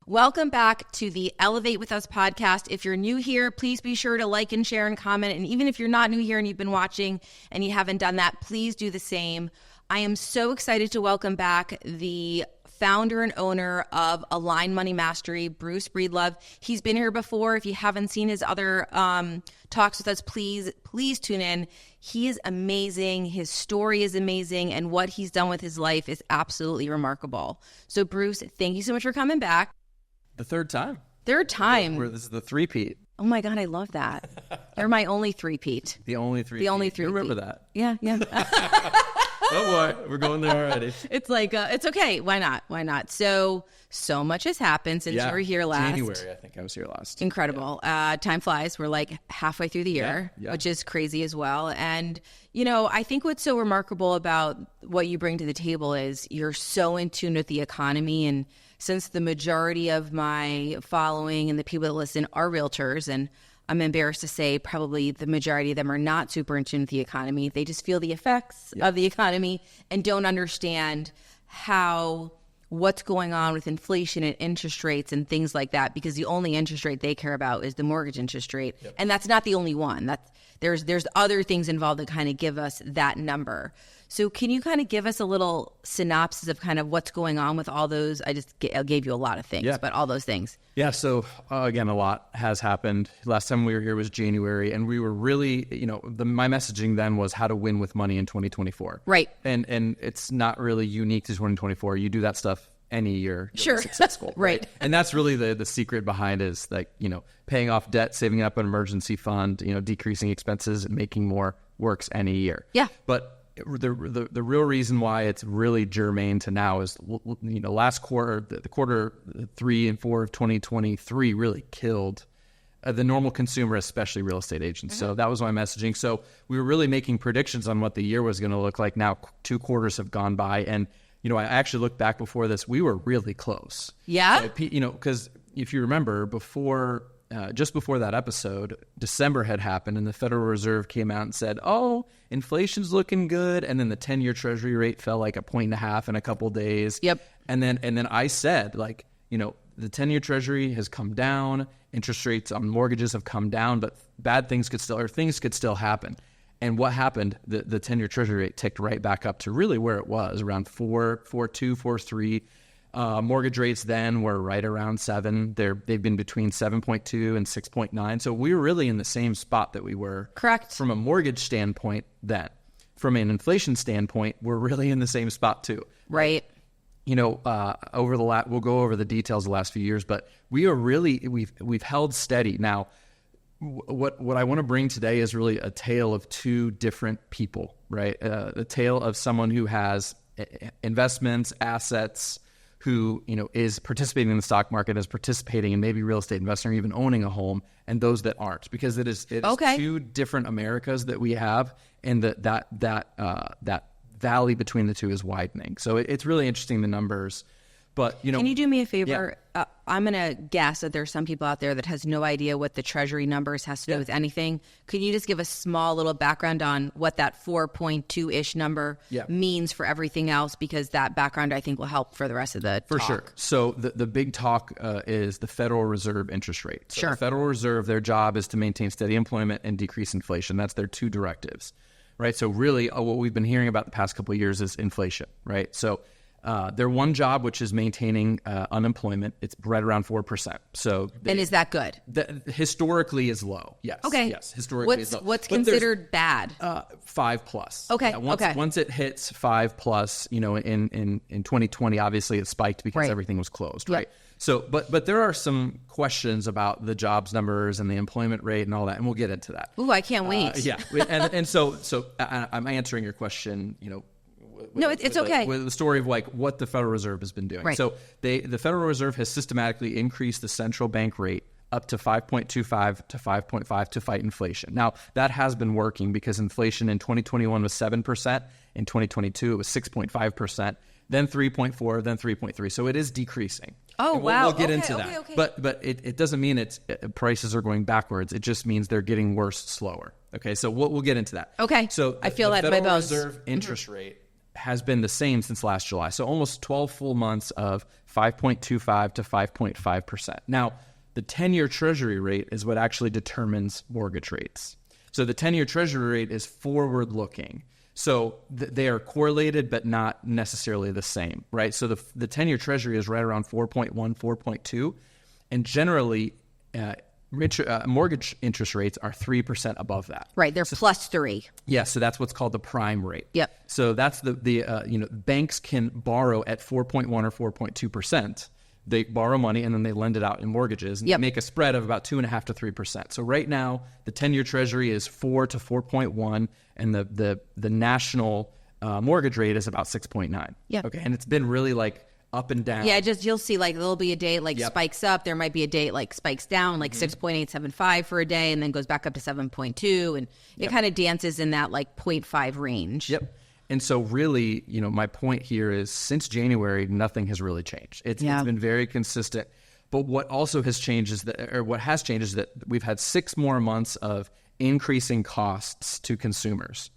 Welcome back to the Elevate With Us podcast. If you're new here, please be sure to like and share and comment. And even if you're not new here and you've been watching and you haven't done that, please do the same. I am so excited to welcome back the founder and owner of Align Money Mastery, Bruce Breedlove. He's been here before. If you haven't seen his other talks with us, please tune in. He is amazing. His story is amazing. And what he's done with his life is absolutely remarkable. So Bruce, thank you so much for coming back. The third time. Third time. This is the three-peat. Oh my God, I love that. You're my only three-peat. The only three-peat. The only three-peat. You remember that? Yeah. Oh boy, we're going there already. It's like, it's okay. Why not? So much has happened since you were here last. January, I think I was here last. Incredible. Yeah. Time flies. We're like halfway through the year, which is crazy as well. And, I think what's so remarkable about what you bring to the table is you're so in tune with the economy. And since the majority of my following and the people that listen are realtors, and I'm embarrassed to say probably the majority of them are not super in tune with the economy. They just feel the effects of the economy and don't understand what's going on with inflation and interest rates and things like that, because the only interest rate they care about is the mortgage interest rate. Yep. And that's not the only one. There's other things involved that kind of give us that number. So can you kind of give us a little synopsis of kind of what's going on with all those? I gave you a lot of things, but all those things. Yeah. So again, a lot has happened. Last time we were here was January, and we were really, my messaging then was how to win with money in 2024. Right. And it's not really unique to 2024. You do that stuff any year. Sure. Successful. Right. And that's really the secret behind is like, paying off debt, saving up an emergency fund, decreasing expenses and making more works any year. Yeah. But the real reason why it's really germane to now is, last quarter, the quarter 3 and 4 of 2023 really killed the normal consumer, especially real estate agents. Mm-hmm. So that was my messaging. So we were really making predictions on what the year was going to look like. Now 2 quarters have gone by, and I actually looked back before this. We were really close. Yeah. So, because if you remember just before that episode, December had happened and the Federal Reserve came out and said, oh, inflation's looking good. And then the 10-year treasury rate fell like 1.5 in a couple days. Yep. And then I said, the 10-year treasury has come down. Interest rates on mortgages have come down, but things could still happen. And what happened? The 10-year treasury rate ticked right back up to really where it was, around 4.2, 4.3. Mortgage rates then were right around 7. They've been between 7.2 and 6.9. So we were really in the same spot that we were. Correct. From a mortgage standpoint then. From an inflation standpoint, we're really in the same spot too. Right. We'll go over the details of the last few years, but we've held steady. Now, what I want to bring today is really a tale of two different people, right? A tale of someone who has investments, assets, who is participating in the stock market, is participating in maybe real estate investing, or even owning a home, and those that aren't, because it is two different Americas that we have, and that valley between the two is widening. So it's really interesting, the numbers. But can you do me a favor? Yeah. I'm going to guess that there's some people out there that has no idea what the Treasury numbers has to do with anything. Could you just give a small little background on what that 4.2-ish number means for everything else? Because that background, I think, will help for the rest of the talk. For sure. So the big talk is the Federal Reserve interest rate. So the Federal Reserve, their job is to maintain steady employment and decrease inflation. That's their two directives, right? So really what we've been hearing about the past couple of years is inflation, right? So their one job, which is maintaining unemployment, it's right around 4%. So and is that good? Historically is low. Yes. Okay. Yes. Historically is low. What's considered bad? 5+. Okay. Once it hits 5+, in 2020, obviously it spiked because everything was closed, right? So, but there are some questions about the jobs numbers and the employment rate and all that, and we'll get into that. Ooh, I can't wait. And so I'm answering your question, it's okay. With the story of what the Federal Reserve has been doing. Right. So the Federal Reserve has systematically increased the central bank rate up to 5.25 to 5.5 to fight inflation. Now, that has been working because inflation in 2021 was 7%. In 2022, it was 6.5%, then 3.4, then 3.3. So it is decreasing. Oh, wow. We'll get into that. Okay. But it doesn't mean prices are going backwards. It just means they're getting worse slower. Okay, so we'll get into that. Okay. So I feel that in my bones. Federal Reserve interest rate has been the same since last July. So almost 12 full months of 5.25 to 5.5%. Now, the 10-year Treasury rate is what actually determines mortgage rates. So the 10-year Treasury rate is forward-looking. So they are correlated, but not necessarily the same, right? So the 10-year Treasury is right around 4.1, 4.2. And generally, mortgage interest rates are 3% above that. Right, they're plus 3. Yeah, so that's what's called the prime rate. Yep. So that's banks can borrow at 4.1 or 4.2%. They borrow money and then they lend it out in mortgages and make a spread of about 2.5 to 3%. So right now, the 10-year Treasury is 4 to 4.1, and the national mortgage rate is about 6.9. Yeah. Okay, and it's been really like up and down. Yeah, you'll see like there'll be a day it like spikes up. There might be a day it like spikes down, like 6.875 for a day, and then goes back up to 7.2, and it kind of dances in that like 0.5 range. Yep. And so really, my point here is since January, nothing has really changed. It's been very consistent. But what also has changed is that we've had 6 more months of increasing costs to consumers.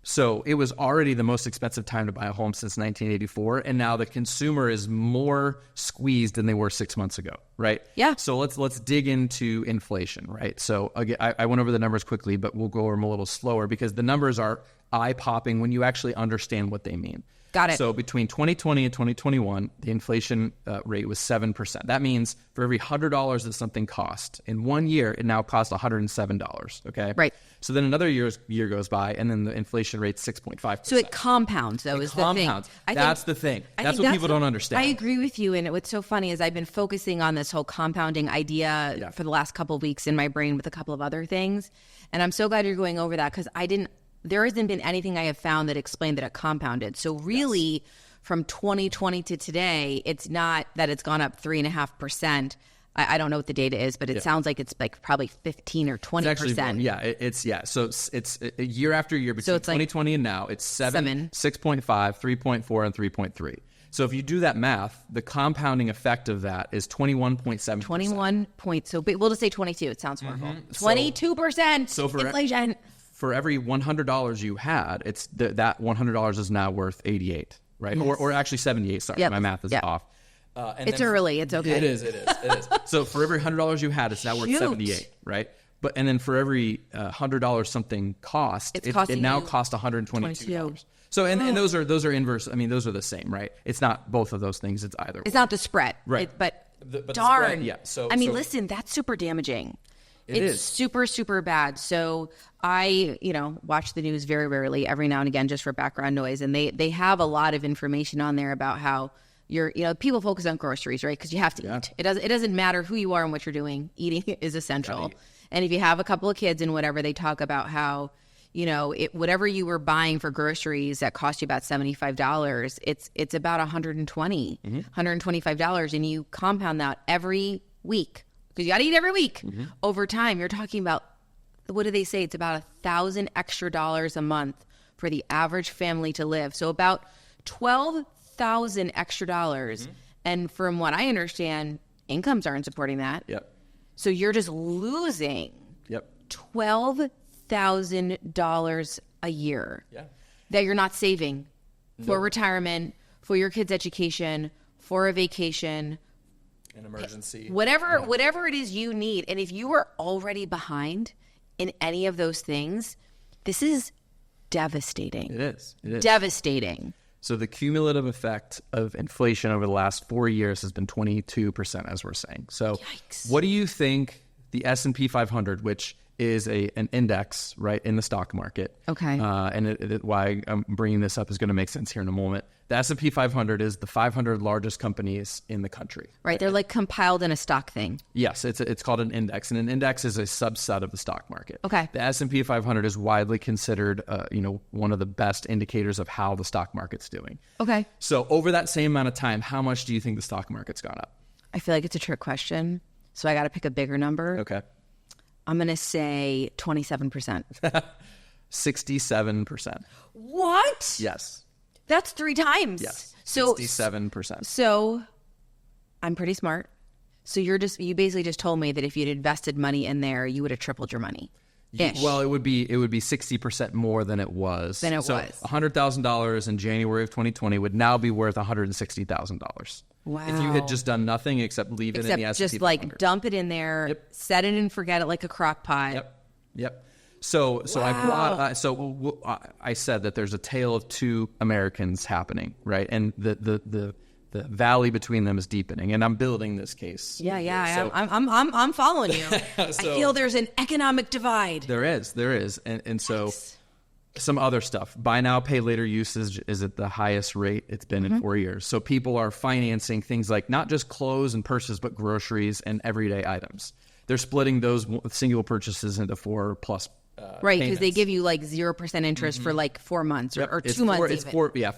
So it was already the most expensive time to buy a home since 1984, and now the consumer is more squeezed than they were 6 months ago, right? Yeah. So let's dig into inflation, right? So again, I went over the numbers quickly, but we'll go over them a little slower because the numbers are eye-popping when you actually understand what they mean. Got it. So between 2020 and 2021, the inflation rate was 7%. That means for every $100 that something cost, in 1 year, it now costs $107, okay? Right. So then another year goes by, and then the inflation rate's 6.5%. So it compounds, though, is the thing. That's the thing. That's what people don't understand. I agree with you, and what's so funny is I've been focusing on this whole compounding idea for the last couple of weeks in my brain with a couple of other things, and I'm so glad you're going over that because there hasn't been anything I have found that explained that it compounded. So really, from 2020 to today, it's not that it's gone up 3.5%. I don't know what the data is, but it sounds like it's like probably 15 or 20%. So it's year after year between 2020 and now, it's 7, 6.5, 3.4, and 3.3. So if you do that math, the compounding effect of that is 21.7%. 21 points. So we'll just say 22. It sounds horrible. 22% so for inflation. For every $100 you had, it's that $100 is now worth 88, right? Yes. Or actually 78. Sorry, my math is off. It's early. It's okay. It is. So for every $100 you had, it's now worth 78, right? And then for every $100 something cost, it now costs $122. So and those are inverse. I mean, those are the same, right? It's not both of those things. It's either. It's not the spread, right? But darn, the spread, listen, that's super damaging. It's super, super bad. So I, watch the news very rarely, every now and again, just for background noise. And they have a lot of information on there about how people focus on groceries, right? Because you have to eat. It doesn't matter who you are and what you're doing. Eating is essential. And if you have a couple of kids and whatever, they talk about how, whatever you were buying for groceries that cost you about $75, it's about $120, $125. And you compound that every week. Because you got to eat every week. Over time, you're talking about, what do they say? It's about $1,000 extra a month for the average family to live. So about $12,000 extra. And from what I understand, incomes aren't supporting that. Yep. So you're just losing $12,000 a year that you're not saving for retirement, for your kids' education, for a vacation, an emergency, whatever it is you need. And if you are already behind in any of those things, this is devastating. It is devastating. So the cumulative effect of inflation over the last 4 years has been 22%, as we're saying. So Yikes. What do you think the S&P 500, which is an index, right, in the stock market. Okay. And why I'm bringing this up is going to make sense here in a moment. The S&P 500 is the 500 largest companies in the country. Right. They're like compiled in a stock thing. Yes. It's called an index, and an index is a subset of the stock market. Okay. The S&P 500 is widely considered, one of the best indicators of how the stock market's doing. Okay. So over that same amount of time, how much do you think the stock market's gone up? I feel like it's a trick question, so I got to pick a bigger number. Okay. I'm going to say 27%. 67%. What? Yes. That's 3 times. Yes. So 67%. So I'm pretty smart. So you basically just told me that if you'd invested money in there, you would have tripled your money. Ish. Well, it would be 60% more than it was. Than it so was. $100,000 in January of 2020 would now be worth $160,000. Wow. If you had just done nothing except leave it in the S&P just 500. like dump it in there, set it and forget it like a crock pot. Yep. So I said that there's a tale of two Americans happening, right? And the valley between them is deepening, and I'm building this case. Yeah. So, I'm following you. I feel there's an economic divide. There is, and so some other stuff. Buy now, pay later usage is at the highest rate it's been in 4 years. So people are financing things like not just clothes and purses, but groceries and everyday items. They're splitting those single purchases into 4+ right, because they give you like 0% interest for like 4 months or 2 months.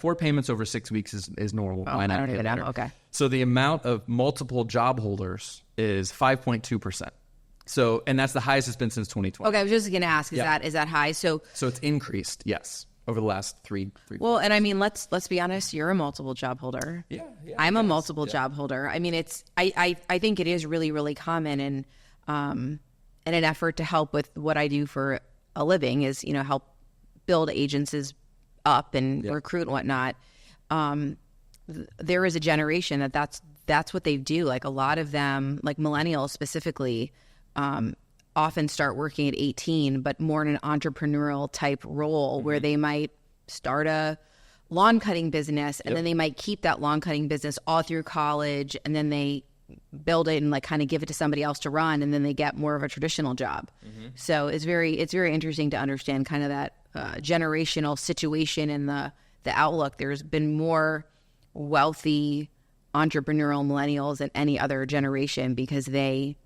Four payments over 6 weeks is normal. I don't even know. Okay. So the amount of multiple job holders is 5.2%. So, and that's the highest it's been since 2020. Okay, I was just going to ask, is that high? So it's increased, yes, over the last three. Well, and I mean, let's be honest. You're a multiple job holder. Yeah. I'm a multiple job holder. I mean, I think it is really, really common, and in an effort to help with what I do for a living is, help build agencies up and recruit and whatnot. There is a generation that's what they do. Like a lot of them, like millennials specifically, often start working at 18, but more in an entrepreneurial type role where they might start a lawn cutting business and then they might keep that lawn cutting business all through college, and then they build it and like kind of give it to somebody else to run, and then they get more of a traditional job. So it's very interesting to understand kind of that generational situation and the outlook. There's been more wealthy entrepreneurial millennials than any other generation because they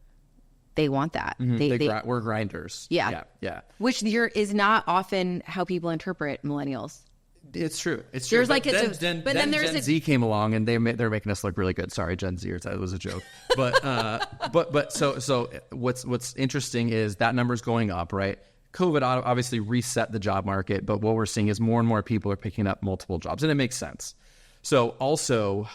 want that. We're grinders. Yeah. Which is not often how people interpret millennials. It's true. There's like then Gen Z came along and they're making us look really good. Sorry, Gen Zers, that was a joke. But so what's interesting is that number's going up, right? COVID obviously reset the job market, but what we're seeing is more and more people are picking up multiple jobs, and it makes sense. So also,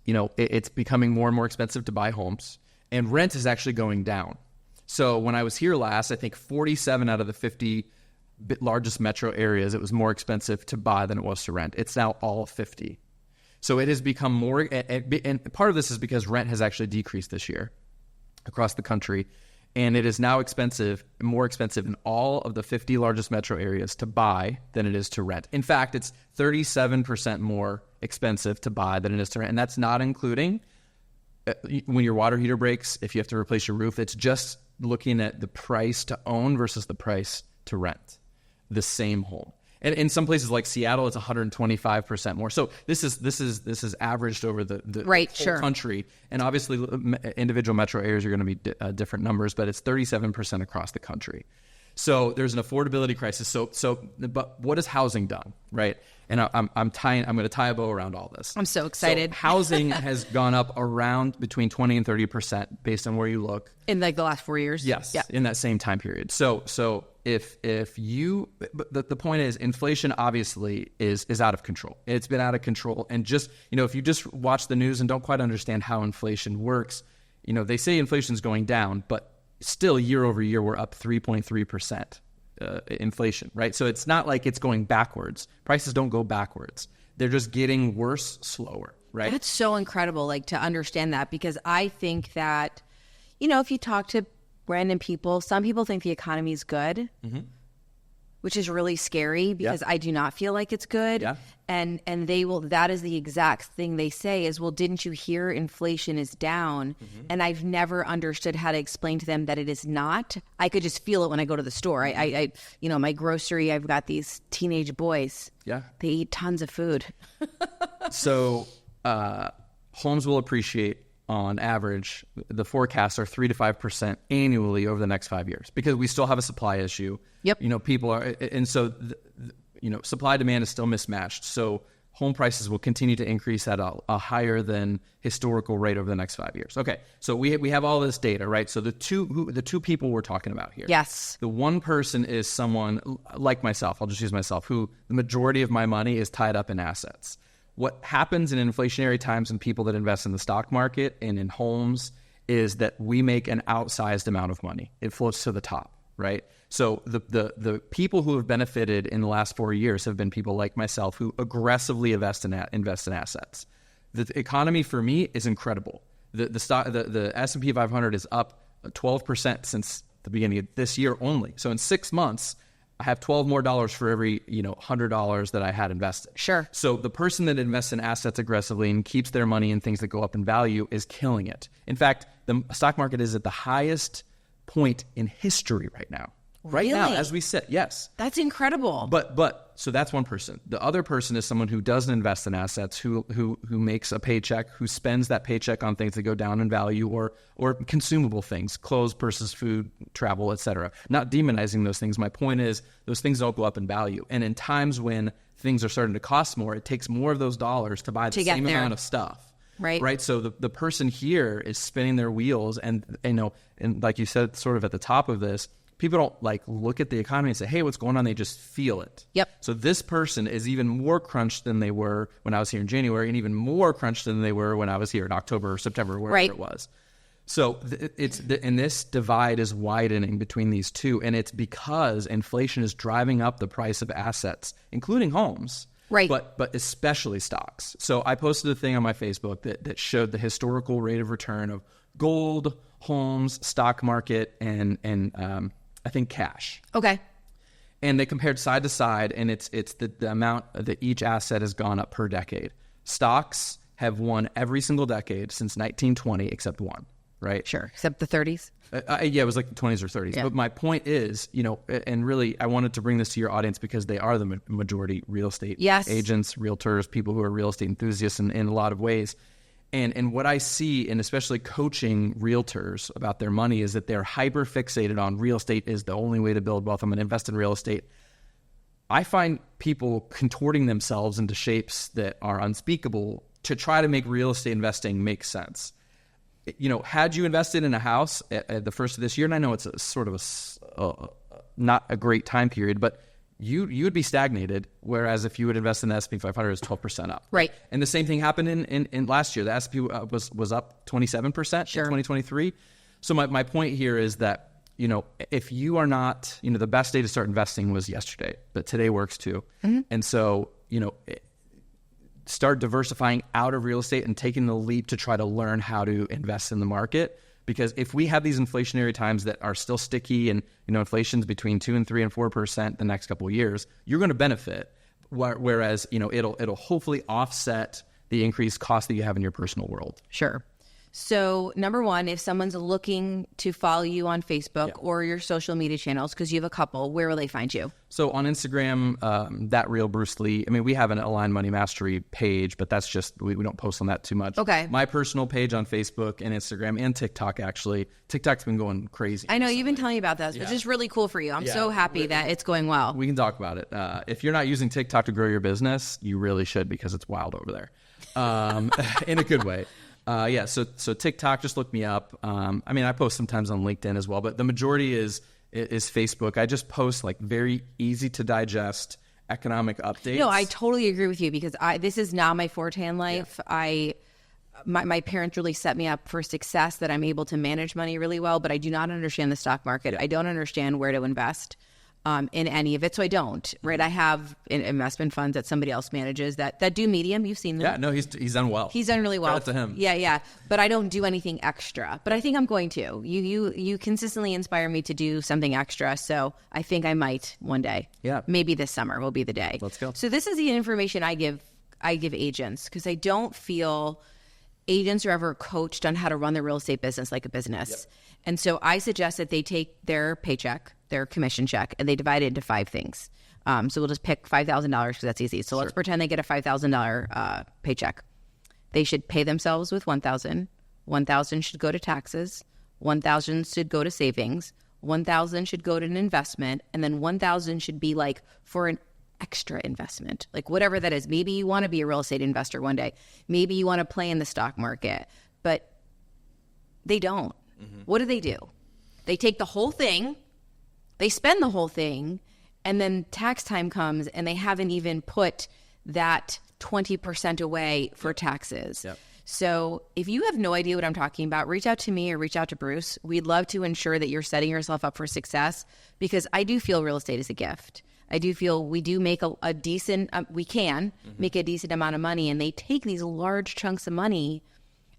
it's becoming more and more expensive to buy homes, and rent is actually going down. So when I was here last, I think 47 out of the 50 largest metro areas, it was more expensive to buy than it was to rent. It's now all 50. So it has become more, and part of this is because rent has actually decreased this year across the country, and it is now more expensive in all of the 50 largest metro areas to buy than it is to rent. In fact, it's 37% more expensive to buy than it is to rent, and that's not including when your water heater breaks, if you have to replace your roof. It's just looking at the price to own versus the price to rent the same home. And in some places like Seattle, it's 125% more. So this is averaged over the whole country. And obviously, individual metro areas are going to be different numbers, but it's 37% across the country. So there's an affordability crisis. But what has housing done, right? And I'm going to tie a bow around all this. I'm so excited. So housing has gone up around between 20 and 30% based on where you look. In like the last 4 years? Yes, in that same time period. So but the point is, inflation obviously is out of control. It's been out of control. And just, if you just watch the news and don't quite understand how inflation works, they say inflation's going down, but still year over year, we're up 3.3%. Inflation, right? So it's not like it's going backwards. Prices don't go backwards. They're just getting worse, slower, right? That's so incredible, like to understand that, because I think that, if you talk to random people, some people think the economy is good, which is really scary because I do not feel like it's good. Yeah. And that is the exact thing they say is, well, didn't you hear inflation is down? And I've never understood how to explain to them that it is not. I could just feel it when I go to the store. I my grocery, I've got these teenage boys. Yeah. They eat tons of food. So homes will appreciate on average. The forecasts are 3 to 5% annually over the next 5 years because we still have a supply issue. Yep. People are, and so supply demand is still mismatched. So home prices will continue to increase at a higher than historical rate over the next 5 years. Okay, so we have all this data, right? So the two people we're talking about here. Yes. The one person is someone like myself. I'll just use myself, who the majority of my money is tied up in assets. What happens in inflationary times and people that invest in the stock market and in homes is that we make an outsized amount of money. It floats to the top, right? So the people who have benefited in the last 4 years have been people like myself who aggressively invest in assets. The economy for me is incredible. The S&P 500 is up 12% since the beginning of this year only. So in 6 months, I have $12 more for every $100 that I had invested. Sure. So the person that invests in assets aggressively and keeps their money in things that go up in value is killing it. In fact, the stock market is at the highest point in history right now. Right now, as we sit, yes. That's incredible. But so that's one person. The other person is someone who doesn't invest in assets, who makes a paycheck, who spends that paycheck on things that go down in value or consumable things, clothes, purses, food, travel, etc. Not demonizing those things. My point is those things don't go up in value. And in times when things are starting to cost more, it takes more of those dollars to buy the same amount of stuff. Right. So the person here is spinning their wheels, and and like you said, sort of at the top of this, people don't look at the economy and say, hey, what's going on? They just feel it. Yep. So this person is even more crunched than they were when I was here in January, and even more crunched than they were when I was here in October or September, wherever it was. So and this divide is widening between these two, and it's because inflation is driving up the price of assets, including homes. Right. But especially stocks. So I posted a thing on my Facebook that showed the historical rate of return of gold, homes, stock market, and I think cash. Okay. And they compared side to side, and it's the amount that each asset has gone up per decade. Stocks have won every single decade since 1920 except one, right? Sure. Except the 30s. Yeah, it was like the 20s or 30s. Yeah. But my point is, and really I wanted to bring this to your audience because they are the majority real estate agents, realtors, people who are real estate enthusiasts in a lot of ways. And what I see, and especially coaching realtors about their money, is that they're hyper fixated on real estate is the only way to build wealth. I'm going to invest in real estate. I find people contorting themselves into shapes that are unspeakable to try to make real estate investing make sense. Had you invested in a house at the first of this year, and I know it's a sort of not a great time period, but you would be stagnated, whereas if you would invest in the S&P 500, it's 12% up. Right. And the same thing happened in last year. The S&P was up 27% in 2023. So my point here is that, if you are not, the best day to start investing was yesterday, but today works too. Mm-hmm. And so, start diversifying out of real estate and taking the leap to try to learn how to invest in the market. Because if we have these inflationary times that are still sticky and, inflation's between 2 and 3 and 4% the next couple of years, you're going to benefit. Whereas, it'll hopefully offset the increased cost that you have in your personal world. Sure. So number one, if someone's looking to follow you on Facebook or your social media channels, because you have a couple, where will they find you? So on Instagram, that real Bruce Lee. I mean, we have an Aligned Money Mastery page, but that's just, we don't post on that too much. Okay. My personal page on Facebook and Instagram and TikTok, actually. TikTok's been going crazy. I know, you've been telling me about that, which is really cool for you. I'm so happy that it's going well. We can talk about it. If you're not using TikTok to grow your business, you really should, because it's wild over there. In a good way. So TikTok, just look me up. I post sometimes on LinkedIn as well, but the majority is Facebook. I just post very easy to digest economic updates. No, I totally agree with you, because this is not my forte in life. Yeah. My parents really set me up for success, that I'm able to manage money really well, but I do not understand the stock market. Yeah. I don't understand where to invest in any of it, so I don't. Right, I have investment funds that somebody else manages that do medium. You've seen them. Yeah, no, he's done well. He's done really well. Credit to him. Yeah. But I don't do anything extra. But I think I'm going to. You consistently inspire me to do something extra, so I think I might one day. Yeah, maybe this summer will be the day. Let's go. So this is the information I give agents, because I don't feel agents are ever coached on how to run their real estate business like a business. Yep. And so I suggest that they take their paycheck, their commission check, and they divide it into 5 things. So we'll just pick $5,000 because that's easy. So let's pretend they get a $5,000 paycheck. They should pay themselves with $1,000. $1,000 should go to taxes. $1,000 should go to savings. $1,000 should go to an investment. And then $1,000 should be for an extra investment, whatever that is. Maybe you want to be a real estate investor one day. Maybe you want to play in the stock market, but they don't. Mm-hmm. What do? They take the whole thing, they spend the whole thing, and then tax time comes and they haven't even put that 20% away for taxes. Yep. So if you have no idea what I'm talking about, reach out to me or reach out to Bruce. We'd love to ensure that you're setting yourself up for success, because I do feel real estate is a gift. I do feel we do make a decent, we can make a decent amount of money, and they take these large chunks of money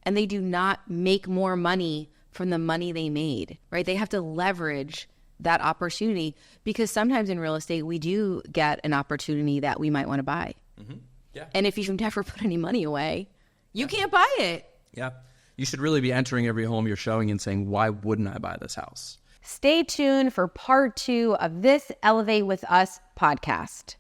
and they do not make more money from the money they made, right? They have to leverage that opportunity, because sometimes in real estate, we do get an opportunity that we might want to buy. Yeah. And if you've never put any money away, you can't buy it. Yeah. You should really be entering every home you're showing and saying, why wouldn't I buy this house? Stay tuned for part 2 of this Elevate With Us podcast.